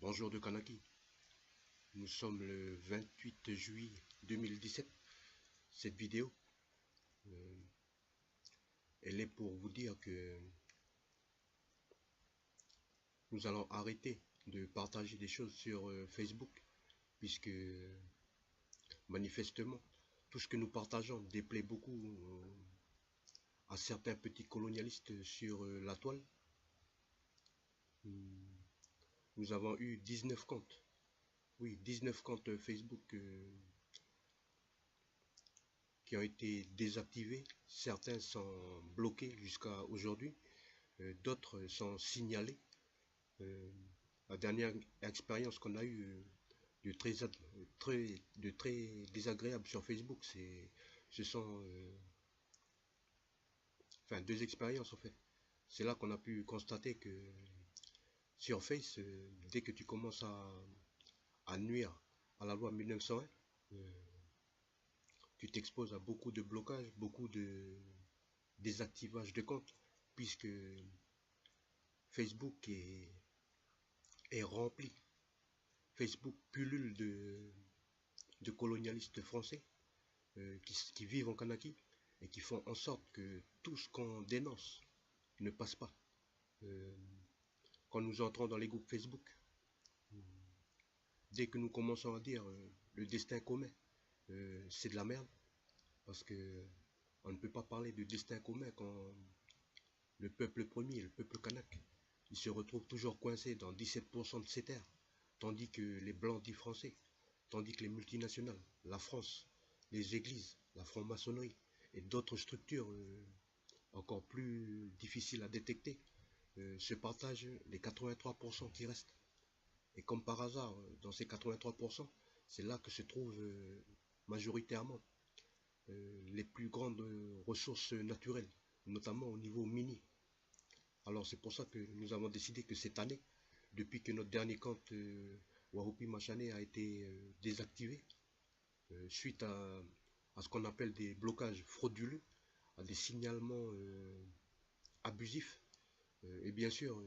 Bonjour de Kanaki, nous sommes le 28 juillet 2017. Cette vidéo, euh, elle est pour vous dire que nous allons arrêter de partager des choses sur Facebook, puisque manifestement, tout ce que nous partageons déplaît beaucoup à certains petits colonialistes sur la toile. Nous avons eu 19 comptes, oui, 19 comptes Facebook qui ont été désactivés. Certains sont bloqués jusqu'à aujourd'hui, d'autres sont signalés. La dernière expérience qu'on a eue de très désagréable sur Facebook, ce sont enfin deux expériences en fait. C'est là qu'on a pu constater que sur Face, dès que tu commences à nuire à la loi 1901, tu t'exposes à beaucoup de blocages, beaucoup de désactivage de comptes, puisque Facebook est rempli. Facebook pullule de colonialistes français qui vivent en Kanaki et qui font en sorte que tout ce qu'on dénonce ne passe pas. Quand nous entrons dans les groupes Facebook, dès que nous commençons à dire le destin commun, c'est de la merde, parce que on ne peut pas parler de destin commun quand le peuple premier, le peuple kanak, il se retrouve toujours coincé dans 17% de ses terres, tandis que les blancs dits français, tandis que les multinationales, la France, les églises, la franc-maçonnerie et d'autres structures encore plus difficiles à détecter se partagent les 83% qui restent. Et comme par hasard, dans ces 83%, c'est là que se trouvent majoritairement les plus grandes ressources naturelles, notamment au niveau minier. Alors c'est pour ça que nous avons décidé que cette année, depuis que notre dernier compte Wahupi Machane a été désactivé, suite à ce qu'on appelle des blocages frauduleux, à des signalements abusifs, et bien sûr,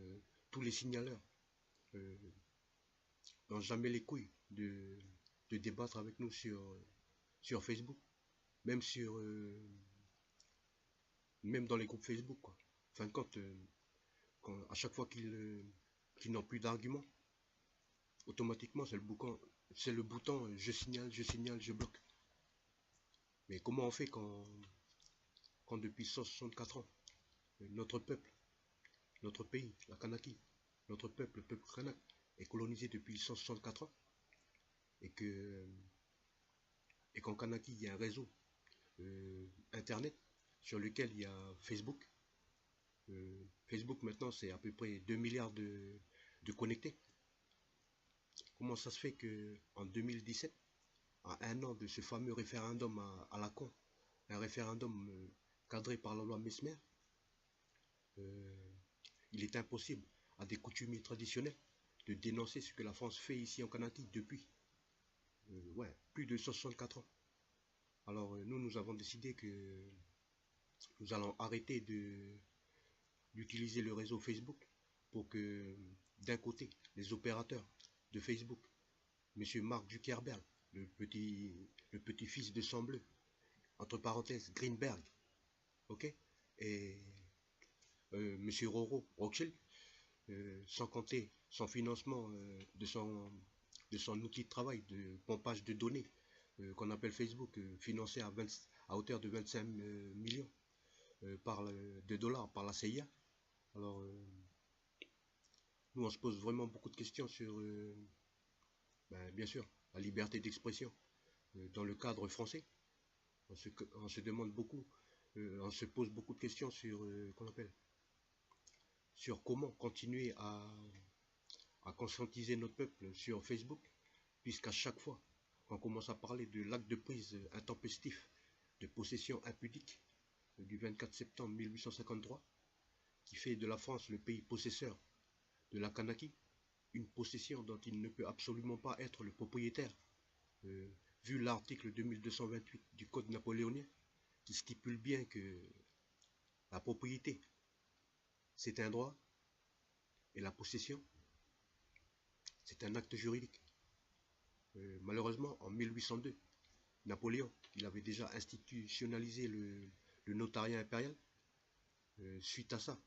tous les signaleurs n'ont jamais les couilles de débattre avec nous sur Facebook, même même dans les groupes Facebook, quoi. Fin de compte, à chaque fois qu'ils n'ont plus d'arguments, automatiquement c'est le bouton je signale, je bloque. Mais comment on fait quand depuis 164 ans, notre peuple, notre pays, la Kanaki, notre peuple, le peuple kanak, est colonisé depuis 164 ans, et qu'en Kanaki, il y a un réseau internet sur lequel il y a Facebook. Facebook maintenant, c'est à peu près 2 milliards de connectés. Comment ça se fait que en 2017, à un an de ce fameux référendum à la con, un référendum cadré par la loi Mesmer, il est impossible à des coutumiers traditionnels de dénoncer ce que la France fait ici en Kanaki depuis plus de 164 ans. Alors nous avons décidé que nous allons arrêter d'utiliser le réseau Facebook pour que d'un côté les opérateurs de Facebook, M. Mark Zuckerberg, le petit-fils de sang bleu, entre parenthèses Greenberg, ok, et M. Roro Rothschild, sans compter son financement de son outil de travail de pompage de données qu'on appelle Facebook, financé à hauteur de 25 millions de dollars par la CIA. Alors, nous on se pose vraiment beaucoup de questions sur, bien sûr, la liberté d'expression dans le cadre français. On se demande beaucoup, on se pose beaucoup de questions sur, sur comment continuer à conscientiser notre peuple sur Facebook, puisqu'à chaque fois qu'on commence à parler de l'acte de prise intempestif de possession impudique du 24 septembre 1853, qui fait de la France le pays possesseur de la Kanaki, une possession dont il ne peut absolument pas être le propriétaire, vu l'article 2228 du Code napoléonien, qui stipule bien que la propriété, c'est un droit, et la possession, C'est un acte juridique. Malheureusement, en 1802, Napoléon, il avait déjà institutionnalisé le notariat impérial. Suite à ça,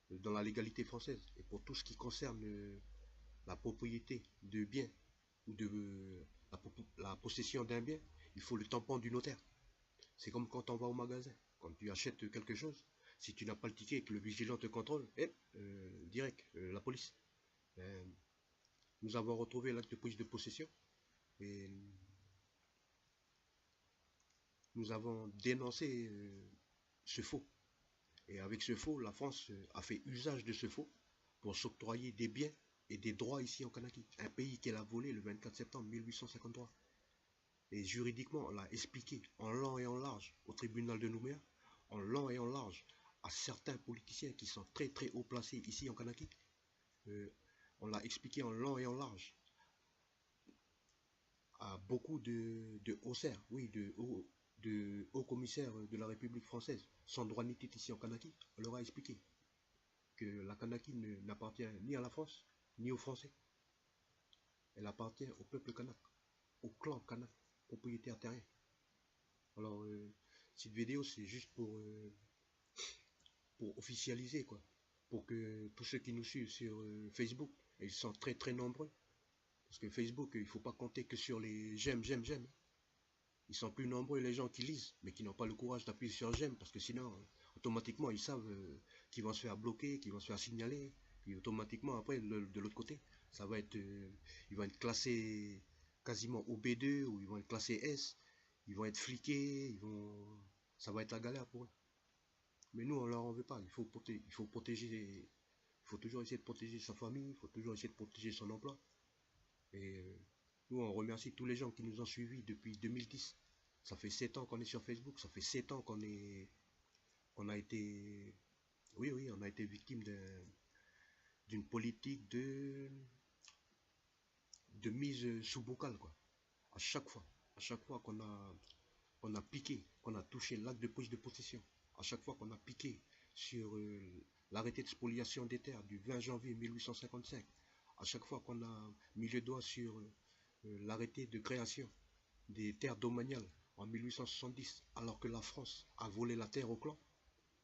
dans la légalité française, et pour tout ce qui concerne la propriété de biens ou de la possession d'un bien, il faut le tampon du notaire. C'est comme quand on va au magasin, quand tu achètes quelque chose, si tu n'as pas le ticket et que le vigilant te contrôle, direct, la police. Nous avons retrouvé l'acte de prise de possession et nous avons dénoncé ce faux. Et avec ce faux, la France a fait usage de ce faux pour s'octroyer des biens et des droits ici en Kanaki, un pays qu'elle a volé le 24 septembre 1853. Et juridiquement, on l'a expliqué en long et en large au tribunal de Nouméa, en long et en large à certains politiciens qui sont très très haut placés ici en Kanaki. On l'a expliqué en long et en large à beaucoup de haussaires, oui, de hauts commissaires de la République française, sans droit ni titre ici en Kanaki. On leur a expliqué que la Kanaki n'appartient ni à la France, ni aux Français. Elle appartient au peuple kanak, au clan kanak, propriétaire terrien. Alors, cette vidéo, c'est juste pour officialiser, quoi. Pour que tous ceux qui nous suivent sur Facebook, et ils sont très très nombreux, parce que Facebook, il ne faut pas compter que sur les j'aime. Ils sont plus nombreux les gens qui lisent, mais qui n'ont pas le courage d'appuyer sur j'aime, parce que sinon, automatiquement, ils savent qu'ils vont se faire bloquer, qu'ils vont se faire signaler, puis automatiquement, après, de l'autre côté, ça va être, ils vont être classés quasiment au B2, ou ils vont être classés S, ils vont être fliqués, ça va être la galère pour eux. Mais nous, on leur en veut pas, il faut protéger, il faut toujours essayer de protéger sa famille, il faut toujours essayer de protéger son emploi. Et nous, on remercie tous les gens qui nous ont suivis depuis 2010. Ça fait 7 ans qu'on est sur Facebook, ça fait 7 ans qu'on a été, oui, on a été victime d'une politique de mise sous bocal, quoi. À chaque fois qu'on a piqué, qu'on a touché l'acte de prise de possession, à chaque fois qu'on a piqué sur l'arrêté de spoliation des terres du 20 janvier 1855, à chaque fois qu'on a mis le doigt sur l'arrêté de création des terres domaniales en 1870, alors que la France a volé la terre au clan,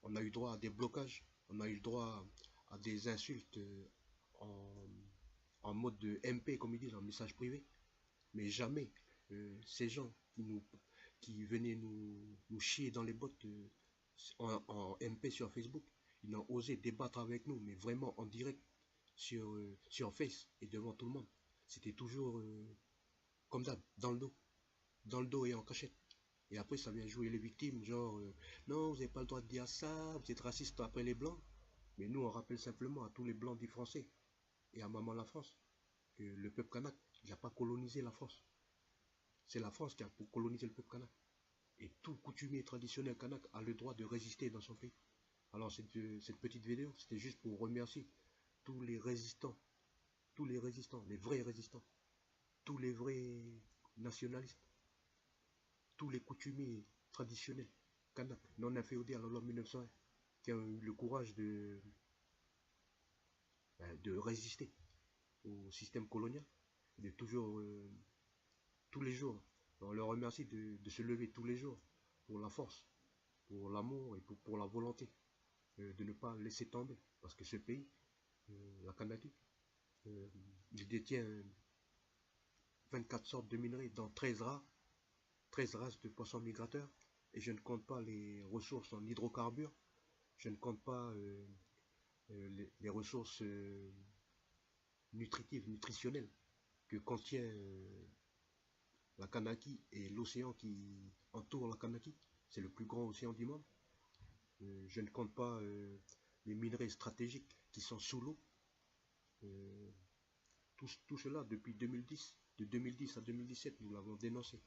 on a eu droit à des blocages, on a eu droit à des insultes en mode de MP, comme ils disent, en message privé. Mais jamais ces gens qui venaient nous chier dans les bottes en MP sur Facebook, ils n'ont osé débattre avec nous, mais vraiment en direct sur Face et devant tout le monde. C'était toujours comme d'hab, dans le dos et en cachette. Et après, ça vient jouer les victimes, genre, non, vous n'avez pas le droit de dire ça, vous êtes raciste après les Blancs. Mais nous, on rappelle simplement à tous les Blancs dits français et à Maman la France que le peuple kanak, il n'a pas colonisé la France. C'est la France qui a colonisé le peuple kanak. Et tout coutumier traditionnel kanak a le droit de résister dans son pays. Alors, cette petite vidéo, c'était juste pour remercier tous les résistants, les vrais résistants, tous les vrais nationalistes, tous les coutumiers traditionnels kanak, non inféodés à la loi 1901, qui ont eu le courage de résister au système colonial, de toujours, tous les jours. On leur remercie de se lever tous les jours pour la force, pour l'amour et pour la volonté de ne pas laisser tomber. Parce que ce pays, la Kanaki, il détient 24 sortes de minerais dans 13 races de poissons migrateurs. Et je ne compte pas les ressources en hydrocarbures, je ne compte pas les ressources nutritionnelles que contient la Kanaki et l'océan qui entoure la Kanaki. C'est le plus grand océan du monde. Je ne compte pas les minerais stratégiques qui sont sous l'eau. Tout cela depuis 2010. De 2010 à 2017, nous l'avons dénoncé.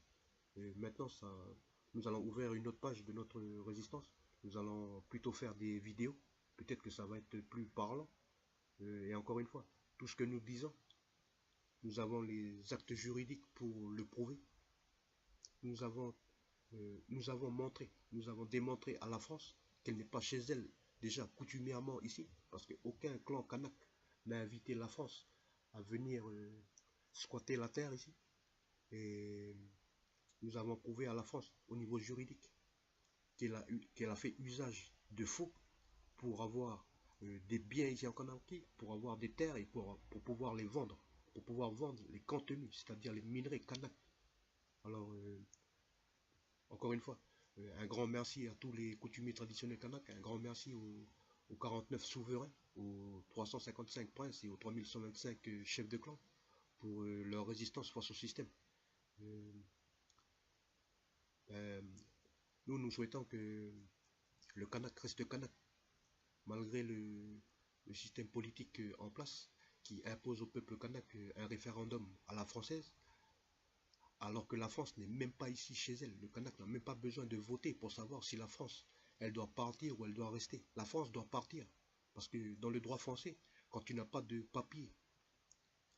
Et maintenant, nous allons ouvrir une autre page de notre résistance. Nous allons plutôt faire des vidéos. Peut-être que ça va être plus parlant. Et encore une fois, tout ce que nous disons, nous avons les actes juridiques pour le prouver. Nous avons montré, nous avons démontré à la France qu'elle n'est pas chez elle déjà coutumièrement ici, parce qu'aucun clan kanak n'a invité la France à venir squatter la terre ici. Et nous avons prouvé à la France, au niveau juridique, qu'elle a fait usage de faux pour avoir des biens ici en Conakry, pour avoir des terres et pour pouvoir les vendre, pour pouvoir vendre les contenus, c'est-à-dire les minerais kanak. Alors, encore une fois, un grand merci à tous les coutumiers traditionnels kanak, un grand merci aux 49 souverains, aux 355 princes et aux 3125 chefs de clan pour leur résistance face au système. Nous souhaitons que le kanak reste kanak, malgré le système politique en place qui impose au peuple kanak un référendum à la française, alors que la France n'est même pas ici chez elle. Le Kanak n'a même pas besoin de voter pour savoir si la France, elle doit partir ou elle doit rester. La France doit partir, parce que dans le droit français, quand tu n'as pas de papier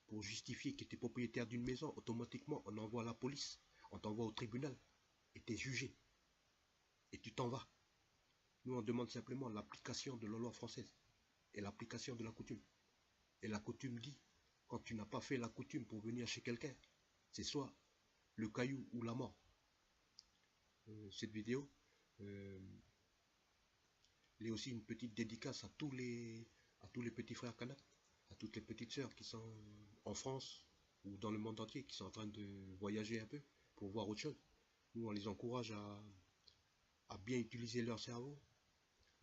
pour justifier que tu es propriétaire d'une maison, automatiquement on envoie la police, on t'envoie au tribunal, et tu es jugé, et tu t'en vas. Nous on demande simplement l'application de la loi française, et l'application de la coutume. Et la coutume dit, quand tu n'as pas fait la coutume pour venir chez quelqu'un, c'est soit le caillou ou la mort. Cette vidéo est aussi une petite dédicace à tous les petits frères kanak, à toutes les petites sœurs qui sont en France ou dans le monde entier, qui sont en train de voyager un peu pour voir autre chose. Nous, on les encourage à bien utiliser leur cerveau,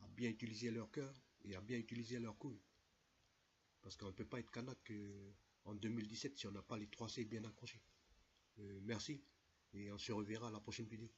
à bien utiliser leur cœur et à bien utiliser leur couille. Parce qu'on ne peut pas être kanak en 2017 si on n'a pas les 3 C bien accrochés. Merci et on se reverra à la prochaine vidéo.